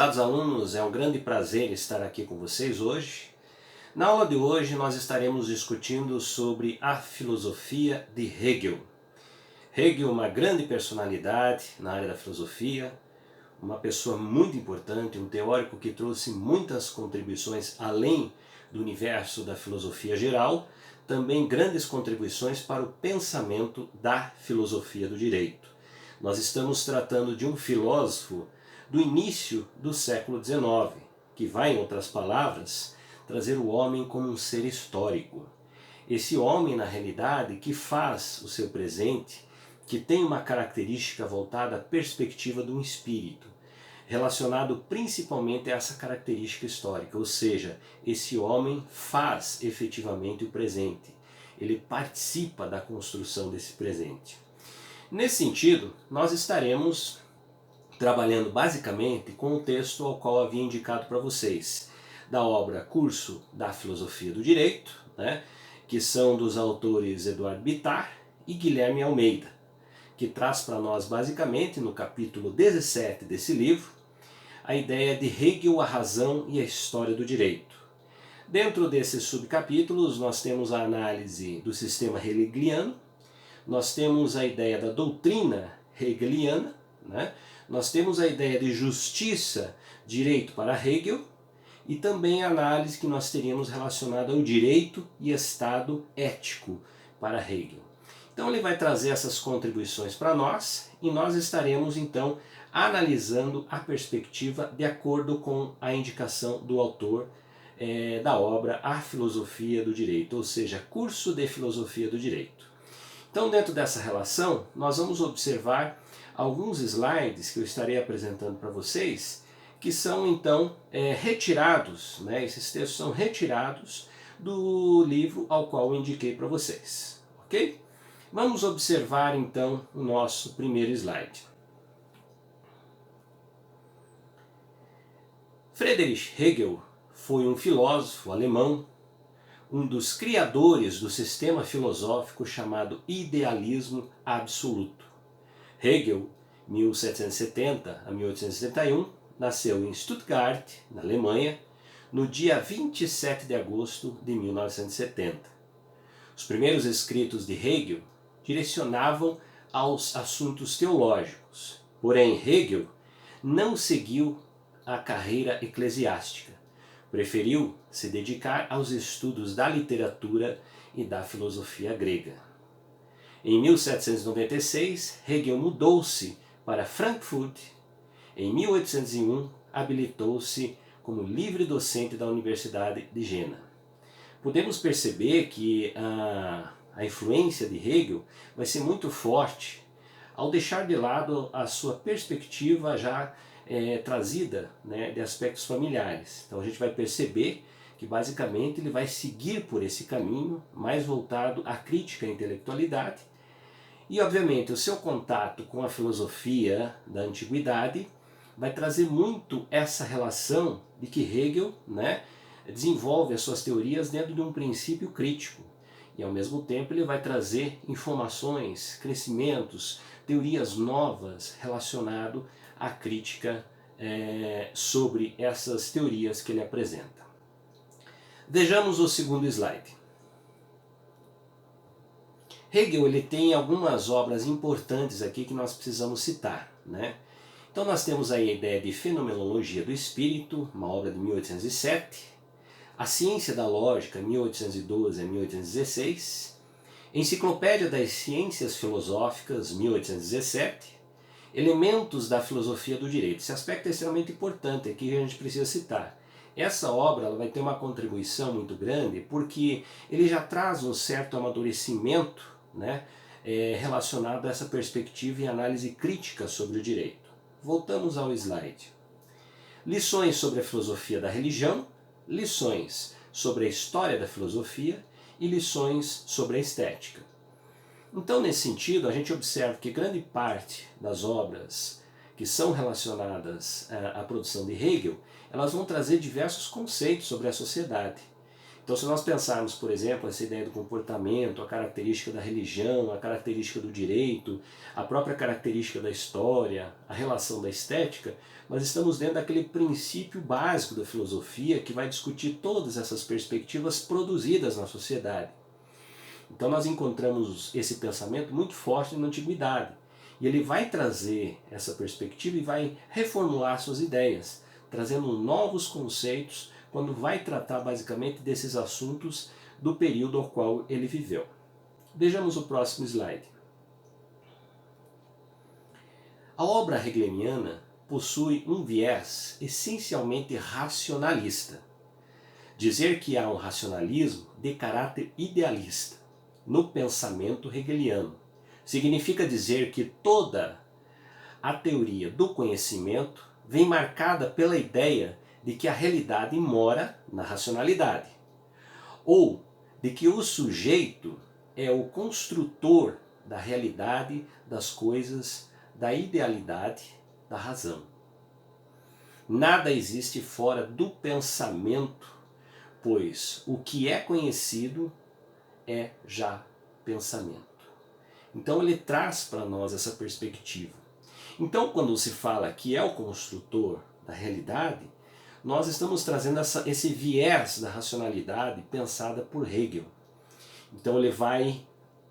Prezados alunos, é um grande prazer estar aqui com vocês hoje. Na aula de hoje nós estaremos discutindo sobre a filosofia de Hegel. Hegel, uma grande personalidade na área da filosofia, uma pessoa muito importante, um teórico que trouxe muitas contribuições além do universo da filosofia geral, também grandes contribuições para o pensamento da filosofia do direito. Nós estamos tratando de um filósofo do início do século XIX, que vai, em outras palavras, trazer o homem como um ser histórico. Esse homem, na realidade, que faz o seu presente, que tem uma característica voltada à perspectiva de um espírito, relacionado principalmente a essa característica histórica, ou seja, esse homem faz efetivamente o presente, ele participa da construção desse presente. Nesse sentido, nós estaremos trabalhando basicamente com o texto ao qual havia indicado para vocês, da obra Curso da Filosofia do Direito, que são dos autores Eduardo Bittar e Guilherme Almeida, que traz para nós basicamente no capítulo 17 desse livro a ideia de Hegel, a razão e a história do direito. Dentro desses subcapítulos nós temos a análise do sistema hegeliano, nós temos a ideia da doutrina hegeliana, nós temos a ideia de justiça, direito para Hegel, e também a análise que nós teríamos relacionada ao direito e estado ético para Hegel. Então ele vai trazer essas contribuições para nós e nós estaremos então analisando a perspectiva de acordo com a indicação do autor da obra A Filosofia do Direito, ou seja, Curso de Filosofia do Direito. Então, dentro dessa relação, nós vamos observar alguns slides que eu estarei apresentando para vocês, que são então retirados, esses textos são retirados do livro ao qual eu indiquei para vocês, ok? Vamos observar então o nosso primeiro slide. Friedrich Hegel foi um filósofo alemão, um dos criadores do sistema filosófico chamado idealismo absoluto. Hegel, 1770 a 1871, nasceu em Stuttgart, na Alemanha, no dia 27 de agosto de 1970. Os primeiros escritos de Hegel direcionavam aos assuntos teológicos, porém Hegel não seguiu a carreira eclesiástica. Preferiu se dedicar aos estudos da literatura e da filosofia grega. Em 1796, Hegel mudou-se para Frankfurt. Em 1801, habilitou-se como livre docente da Universidade de Jena. Podemos perceber que a influência de Hegel vai ser muito forte ao deixar de lado a sua perspectiva já trazida de aspectos familiares. Então a gente vai perceber que basicamente ele vai seguir por esse caminho mais voltado à crítica à intelectualidade e obviamente o seu contato com a filosofia da antiguidade vai trazer muito essa relação de que Hegel desenvolve as suas teorias dentro de um princípio crítico e ao mesmo tempo ele vai trazer informações, crescimentos, teorias novas relacionadas à crítica sobre essas teorias que ele apresenta. Vejamos o segundo slide. Hegel ele tem algumas obras importantes aqui que nós precisamos citar. Então nós temos aí a ideia de Fenomenologia do Espírito, uma obra de 1807, A Ciência da Lógica, 1812 a 1816, Enciclopédia das Ciências Filosóficas, 1817, Elementos da Filosofia do Direito. Esse aspecto é extremamente importante aqui que a gente precisa citar. Essa obra ela vai ter uma contribuição muito grande porque ele já traz um certo amadurecimento relacionado a essa perspectiva e análise crítica sobre o direito. Voltamos ao slide. Lições sobre a filosofia da religião, lições sobre a história da filosofia e lições sobre a estética. Então, nesse sentido, a gente observa que grande parte das obras que são relacionadas à produção de Hegel, elas vão trazer diversos conceitos sobre a sociedade. Então, se nós pensarmos, por exemplo, essa ideia do comportamento, a característica da religião, a característica do direito, a própria característica da história, a relação da estética, nós estamos dentro daquele princípio básico da filosofia que vai discutir todas essas perspectivas produzidas na sociedade. Então nós encontramos esse pensamento muito forte na antiguidade. E ele vai trazer essa perspectiva e vai reformular suas ideias, trazendo novos conceitos quando vai tratar basicamente desses assuntos do período ao qual ele viveu. Vejamos o próximo slide. A obra hegeliana possui um viés essencialmente racionalista. Dizer que há um racionalismo de caráter idealista no pensamento hegeliano significa dizer que toda a teoria do conhecimento vem marcada pela ideia de que a realidade mora na racionalidade, ou de que o sujeito é o construtor da realidade, das coisas, da idealidade, da razão. Nada existe fora do pensamento, pois o que é conhecido é já pensamento. Então ele traz para nós essa perspectiva. Então quando se fala que é o construtor da realidade, nós estamos trazendo esse viés da racionalidade pensada por Hegel. Então ele vai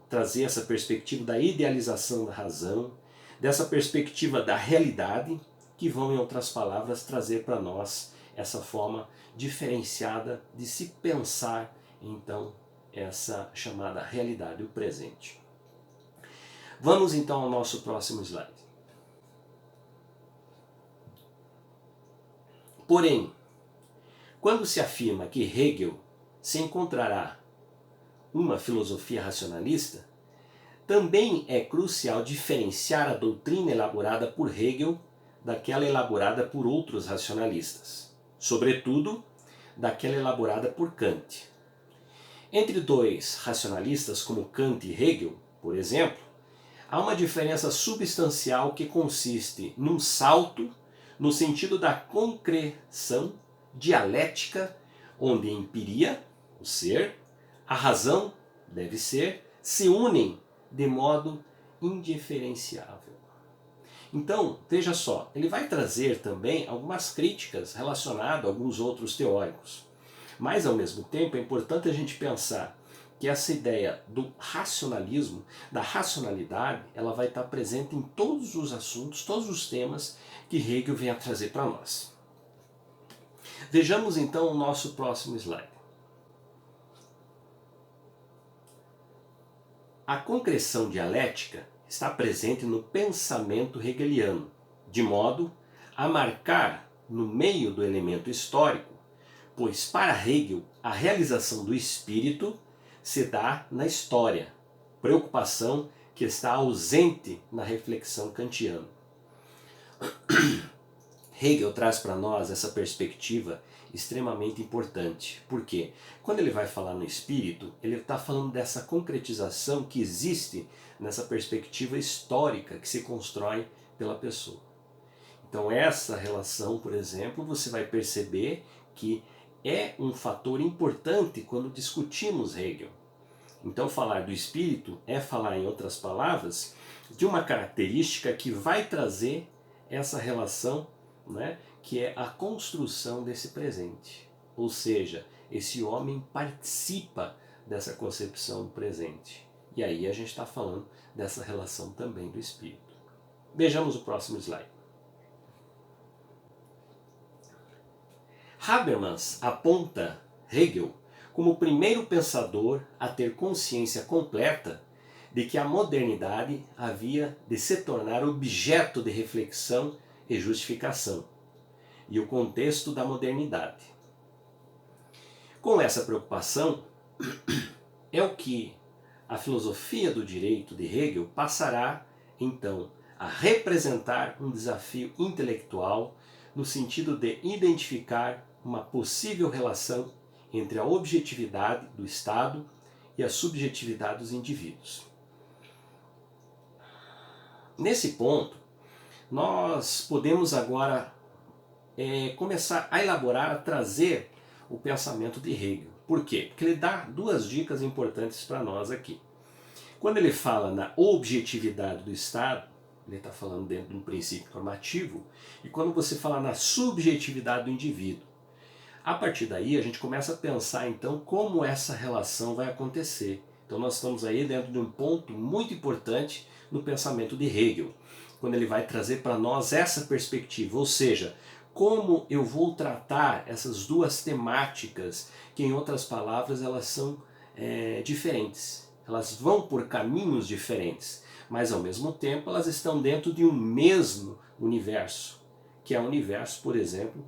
trazer essa perspectiva da idealização da razão, dessa perspectiva da realidade, que vão, em outras palavras, trazer para nós essa forma diferenciada de se pensar, então, essa chamada realidade, o presente. Vamos então ao nosso próximo slide. Porém, quando se afirma que Hegel se encontrará uma filosofia racionalista, também é crucial diferenciar a doutrina elaborada por Hegel daquela elaborada por outros racionalistas, sobretudo daquela elaborada por Kant. Entre dois racionalistas como Kant e Hegel, por exemplo, há uma diferença substancial que consiste num salto no sentido da concreção dialética, onde a empiria, o ser, a razão, deve ser, se unem de modo indiferenciável. Então, veja só, ele vai trazer também algumas críticas relacionadas a alguns outros teóricos. Mas, ao mesmo tempo, é importante a gente pensar que essa ideia do racionalismo, da racionalidade, ela vai estar presente em todos os assuntos, todos os temas que Hegel vem a trazer para nós. Vejamos então o nosso próximo slide. A concreção dialética está presente no pensamento hegeliano, de modo a marcar no meio do elemento histórico, pois para Hegel a realização do espírito se dá na história, preocupação que está ausente na reflexão kantiana. Hegel traz para nós essa perspectiva extremamente importante. Por quê? Quando ele vai falar no espírito, ele está falando dessa concretização que existe nessa perspectiva histórica que se constrói pela pessoa. Então essa relação, por exemplo, você vai perceber que é um fator importante quando discutimos Hegel. Então falar do espírito é falar, em outras palavras, de uma característica que vai trazer essa relação, né, que é a construção desse presente. Ou seja, esse homem participa dessa concepção do presente. E aí a gente está falando dessa relação também do espírito. Vejamos o próximo slide. Habermas aponta Hegel como o primeiro pensador a ter consciência completa de que a modernidade havia de se tornar objeto de reflexão e justificação, e o contexto da modernidade. Com essa preocupação, é o que a filosofia do direito de Hegel passará, então, a representar um desafio intelectual no sentido de identificar uma possível relação entre a objetividade do Estado e a subjetividade dos indivíduos. Nesse ponto, nós podemos agora começar a elaborar, a trazer o pensamento de Hegel. Por quê? Porque ele dá duas dicas importantes para nós aqui. Quando ele fala na objetividade do Estado, ele está falando dentro de um princípio normativo, e quando você fala na subjetividade do indivíduo, a partir daí a gente começa a pensar então como essa relação vai acontecer. Então nós estamos aí dentro de um ponto muito importante no pensamento de Hegel, quando ele vai trazer para nós essa perspectiva, ou seja, como eu vou tratar essas duas temáticas, que em outras palavras elas são diferentes, elas vão por caminhos diferentes, mas ao mesmo tempo elas estão dentro de um mesmo universo, que é o universo, por exemplo,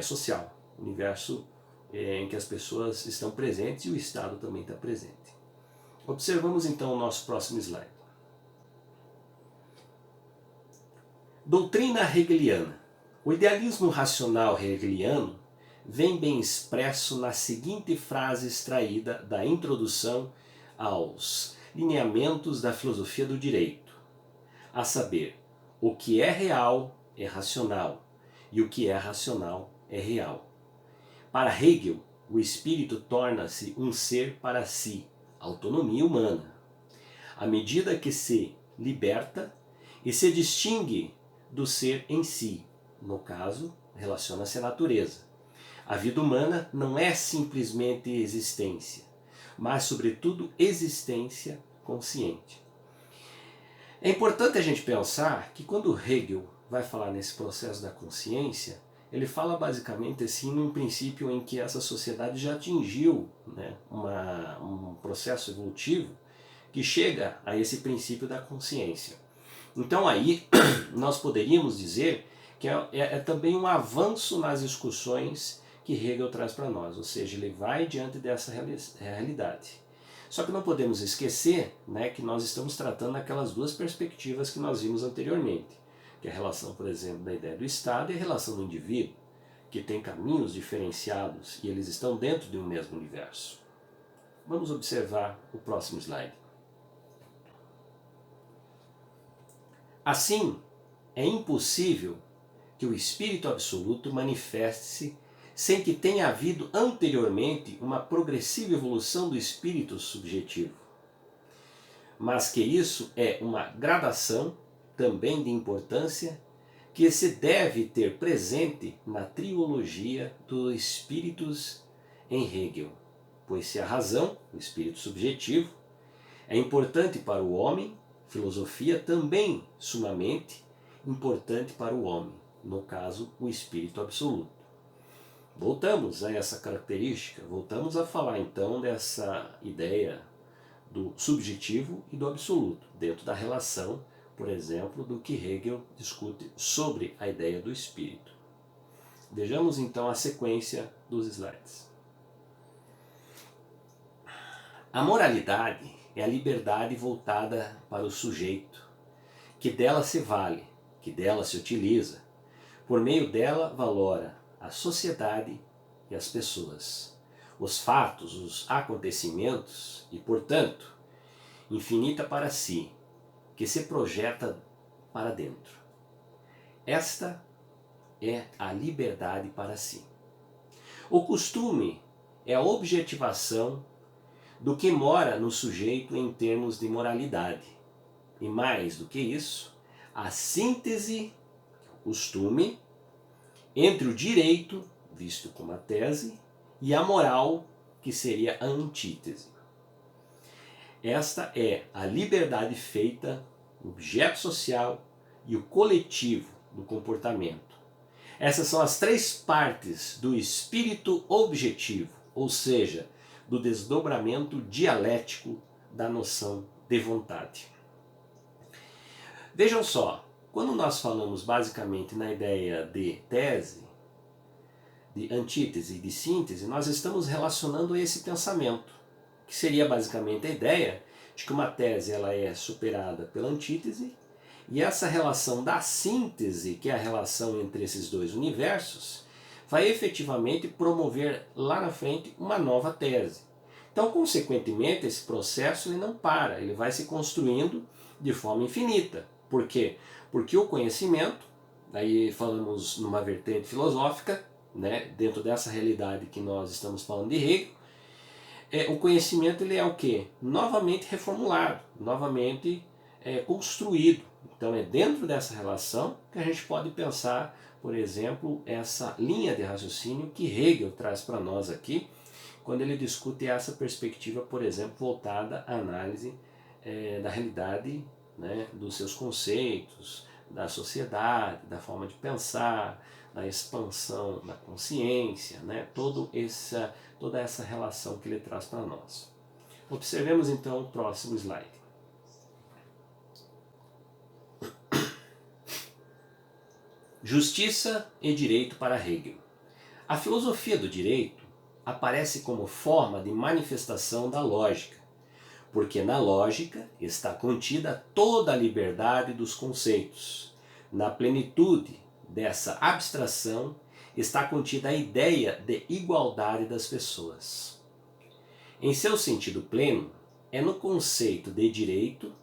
social, universo em que as pessoas estão presentes e o Estado também está presente. Observamos então o nosso próximo slide. Doutrina hegeliana. O idealismo racional hegeliano vem bem expresso na seguinte frase extraída da introdução aos lineamentos da filosofia do direito, a saber, o que é real é racional e o que é racional é real. Para Hegel, o espírito torna-se um ser para si, autonomia humana, à medida que se liberta e se distingue do ser em si, no caso, relaciona-se à natureza. A vida humana não é simplesmente existência, mas sobretudo existência consciente. É importante a gente pensar que quando Hegel vai falar nesse processo da consciência, ele fala basicamente assim num princípio em que essa sociedade já atingiu, né, um processo evolutivo que chega a esse princípio da consciência. Então aí nós poderíamos dizer que é também um avanço nas discussões que Hegel traz para nós, ou seja, ele vai diante dessa realidade. Só que não podemos esquecer, né, que nós estamos tratando aquelas duas perspectivas que nós vimos anteriormente, que é a relação, por exemplo, da ideia do Estado e a relação do indivíduo, que tem caminhos diferenciados e eles estão dentro de um mesmo universo. Vamos observar o próximo slide. Assim, é impossível que o Espírito Absoluto manifeste-se sem que tenha havido anteriormente uma progressiva evolução do espírito subjetivo, mas que isso é uma gradação também de importância que se deve ter presente na trilogia dos espíritos em Hegel, pois se a razão, o espírito subjetivo, é importante para o homem, filosofia também sumamente importante para o homem, no caso, o espírito absoluto. Voltamos a essa característica, voltamos a falar então dessa ideia do subjetivo e do absoluto, dentro da relação, por exemplo, do que Hegel discute sobre a ideia do espírito. Vejamos então a sequência dos slides. A moralidade é a liberdade voltada para o sujeito, que dela se vale, que dela se utiliza, por meio dela valora a sociedade e as pessoas, os fatos, os acontecimentos e, portanto, infinita para si, que se projeta para dentro. Esta é a liberdade para si. O costume é a objetivação do que mora no sujeito em termos de moralidade. E mais do que isso, a síntese, o costume, entre o direito, visto como a tese, e a moral, que seria a antítese. Esta é a liberdade feita, o objeto social e o coletivo do comportamento. Essas são as três partes do espírito objetivo, ou seja, do desdobramento dialético da noção de vontade. Vejam só, quando nós falamos basicamente na ideia de tese, de antítese e de síntese, nós estamos relacionando esse pensamento, que seria basicamente a ideia de que uma tese ela é superada pela antítese, e essa relação da síntese, que é a relação entre esses dois universos, vai efetivamente promover lá na frente uma nova tese. Então, consequentemente, esse processo ele não para, ele vai se construindo de forma infinita. Por quê? Porque o conhecimento, aí falamos numa vertente filosófica, né, dentro dessa realidade que nós estamos falando de Hegel, o conhecimento ele é o quê? Novamente reformulado, novamente construído. Então é dentro dessa relação que a gente pode pensar, por exemplo, essa linha de raciocínio que Hegel traz para nós aqui, quando ele discute essa perspectiva, por exemplo, voltada à análise da realidade, né, dos seus conceitos, da sociedade, da forma de pensar, da expansão da consciência, né, toda essa relação que ele traz para nós. Observemos então o próximo slide. Justiça e direito para Hegel. A filosofia do direito aparece como forma de manifestação da lógica, porque na lógica está contida toda a liberdade dos conceitos. Na plenitude dessa abstração está contida a ideia de igualdade das pessoas. Em seu sentido pleno, é no conceito de direito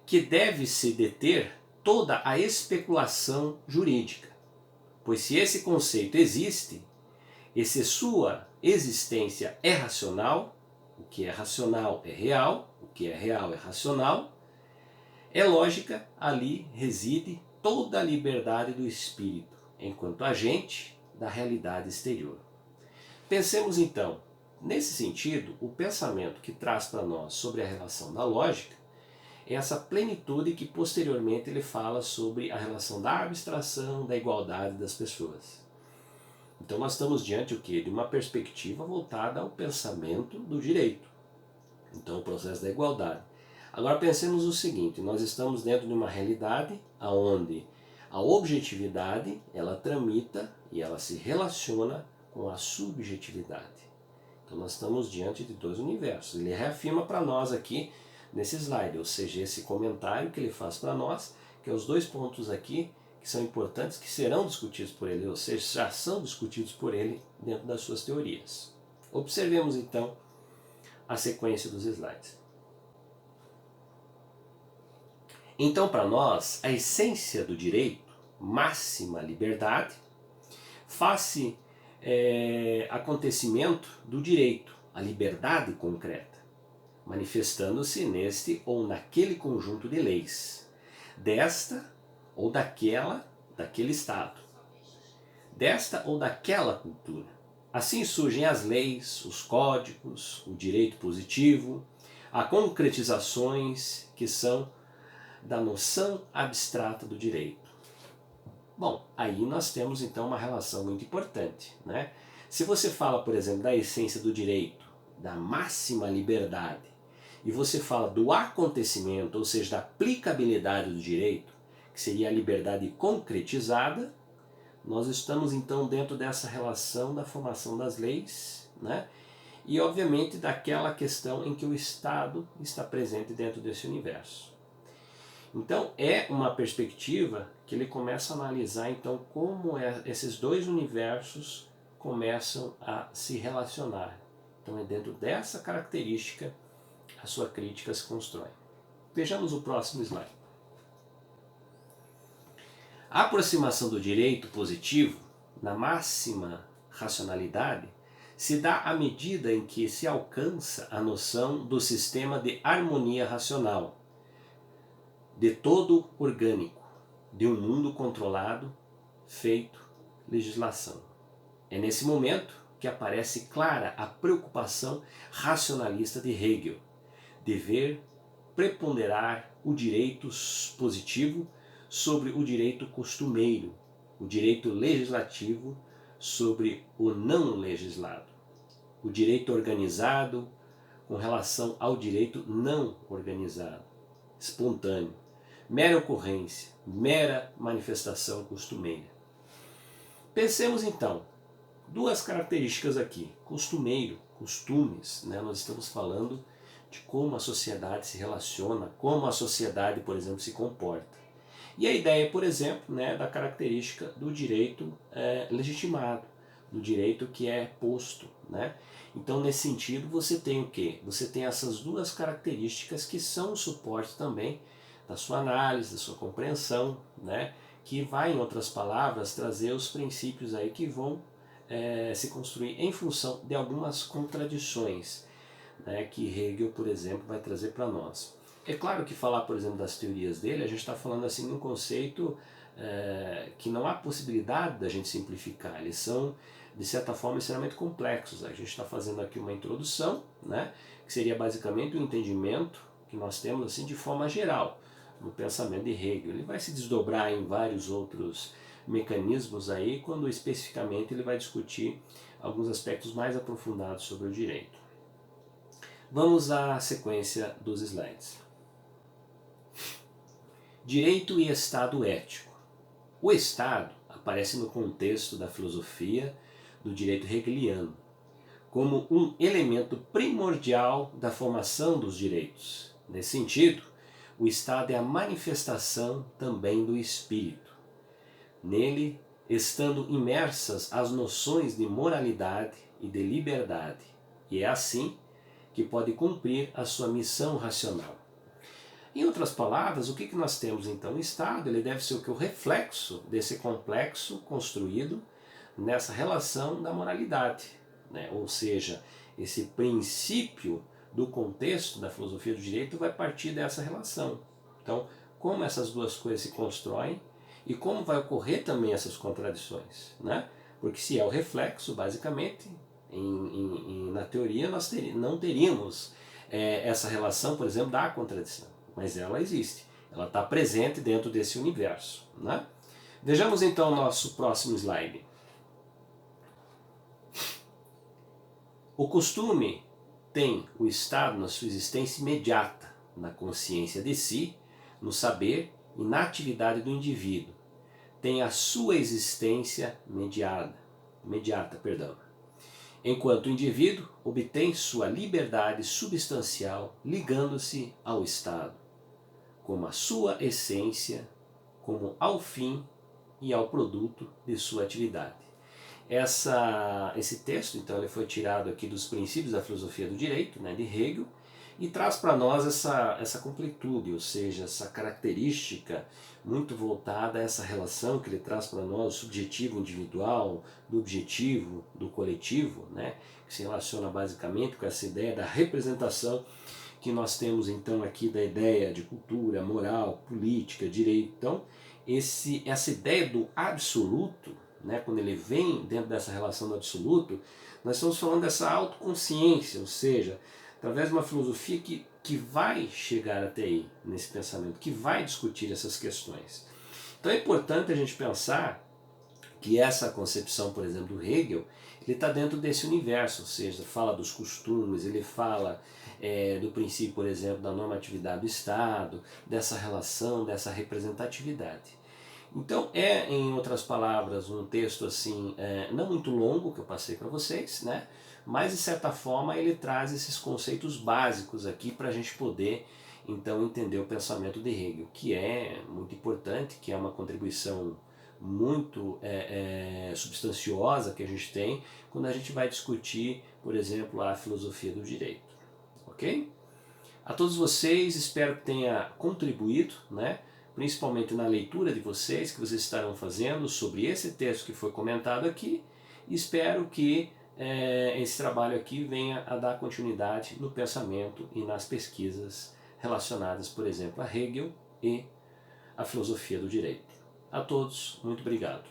que deve-se deter toda a especulação jurídica, pois se esse conceito existe, e se sua existência é racional, o que é racional é real, o que é real é racional, é lógica, ali reside toda a liberdade do espírito, enquanto agente da realidade exterior. Pensemos então, nesse sentido, o pensamento que traz para nós sobre a relação da lógica é essa plenitude que posteriormente ele fala sobre a relação da abstração, da igualdade das pessoas. Então nós estamos diante o quê? De uma perspectiva voltada ao pensamento do direito. Então o processo da igualdade. Agora pensemos o seguinte, nós estamos dentro de uma realidade onde a objetividade ela tramita e ela se relaciona com a subjetividade. Então nós estamos diante de dois universos. Ele reafirma para nós aqui nesse slide, ou seja, esse comentário que ele faz para nós, que é os dois pontos aqui que são importantes, que serão discutidos por ele, ou seja, já são discutidos por ele dentro das suas teorias. Observemos então a sequência dos slides. Então, para nós, a essência do direito, máxima liberdade, face acontecimento do direito, a liberdade concreta, manifestando-se neste ou naquele conjunto de leis, desta ou daquele estado, desta ou daquela cultura. Assim surgem as leis, os códigos, o direito positivo, as concretizações que são da noção abstrata do direito. Bom, aí nós temos então uma relação muito importante, né? Se você fala, por exemplo, da essência do direito, da máxima liberdade, e você fala do acontecimento, ou seja, da aplicabilidade do direito, que seria a liberdade concretizada, nós estamos então dentro dessa relação da formação das leis, né? E obviamente daquela questão em que o Estado está presente dentro desse universo. Então é uma perspectiva que ele começa a analisar então como esses dois universos começam a se relacionar. Então é dentro dessa característica a sua crítica se constrói. Vejamos o próximo slide. A aproximação do direito positivo, na máxima racionalidade, se dá à medida em que se alcança a noção do sistema de harmonia racional, de todo orgânico, de um mundo controlado, feito legislação. É nesse momento que aparece clara a preocupação racionalista de Hegel, de ver preponderar o direito positivo sobre o direito costumeiro, o direito legislativo sobre o não legislado, o direito organizado com relação ao direito não organizado, espontâneo, mera ocorrência, mera manifestação costumeira. Pensemos então, duas características aqui, costumeiro, costumes, né? Nós estamos falando de como a sociedade se relaciona, como a sociedade, por exemplo, se comporta. E a ideia, por exemplo, né, da característica do direito legitimado, do direito que é posto, né? Então, nesse sentido, você tem o quê? Você tem essas duas características que são o suporte também da sua análise, da sua compreensão, né? Que vai, em outras palavras, trazer os princípios aí que vão se construir em função de algumas contradições, né, que Hegel, por exemplo, vai trazer para nós. É claro que falar, por exemplo, das teorias dele, a gente está falando assim de um conceito que não há possibilidade da gente simplificar. Eles são, de certa forma, extremamente complexos. A gente está fazendo aqui uma introdução, né, que seria basicamente o entendimento que nós temos assim de forma geral no pensamento de Hegel. Ele vai se desdobrar em vários outros mecanismos aí, quando especificamente ele vai discutir alguns aspectos mais aprofundados sobre o direito. Vamos à sequência dos slides. Direito e Estado ético. O Estado aparece no contexto da filosofia do direito hegeliano como um elemento primordial da formação dos direitos. Nesse sentido, o Estado é a manifestação também do espírito. Nele, estando imersas as noções de moralidade e de liberdade, e é assim que pode cumprir a sua missão racional. Em outras palavras, o que nós temos então? O Estado ele deve ser o que? O reflexo desse complexo construído nessa relação da moralidade, né? Ou seja, esse princípio do contexto da filosofia do direito vai partir dessa relação. Então, como essas duas coisas se constroem e como vai ocorrer também essas contradições, né? Porque se é o reflexo, basicamente, na teoria nós não teríamos essa relação, por exemplo, da contradição, mas ela existe, ela está presente dentro desse universo, né? Vejamos então o nosso próximo slide. O costume tem o Estado na sua existência imediata, na consciência de si, no saber e na atividade do indivíduo. Tem a sua existência imediata, enquanto o indivíduo obtém sua liberdade substancial ligando-se ao Estado, como a sua essência, como ao fim e ao produto de sua atividade. Esse texto, então, ele foi tirado aqui dos princípios da filosofia do direito, né, de Hegel, e traz para nós essa completude, ou seja, essa característica muito voltada a essa relação que ele traz para nós, subjetivo individual, do objetivo, do coletivo, né, que se relaciona basicamente com essa ideia da representação que nós temos então aqui da ideia de cultura, moral, política, direito. Então, essa ideia do absoluto, né, quando ele vem dentro dessa relação do absoluto, nós estamos falando dessa autoconsciência, ou seja, através de uma filosofia que vai chegar até aí, nesse pensamento, que vai discutir essas questões. Então é importante a gente pensar que essa concepção, por exemplo, do Hegel, ele está dentro desse universo, ou seja, fala dos costumes, ele fala do princípio, por exemplo, da normatividade do Estado, dessa relação, dessa representatividade. Então em outras palavras, um texto assim, não muito longo que eu passei para vocês, né? Mas de certa forma ele traz esses conceitos básicos aqui para a gente poder então entender o pensamento de Hegel, que é muito importante, que é uma contribuição muito substanciosa que a gente tem quando a gente vai discutir, por exemplo, a filosofia do direito. Ok? A todos vocês, espero que tenha contribuído, né? Principalmente na leitura de vocês, que vocês estarão fazendo sobre esse texto que foi comentado aqui. Espero que esse trabalho aqui venha a dar continuidade no pensamento e nas pesquisas relacionadas, por exemplo, a Hegel e a filosofia do direito. A todos, muito obrigado.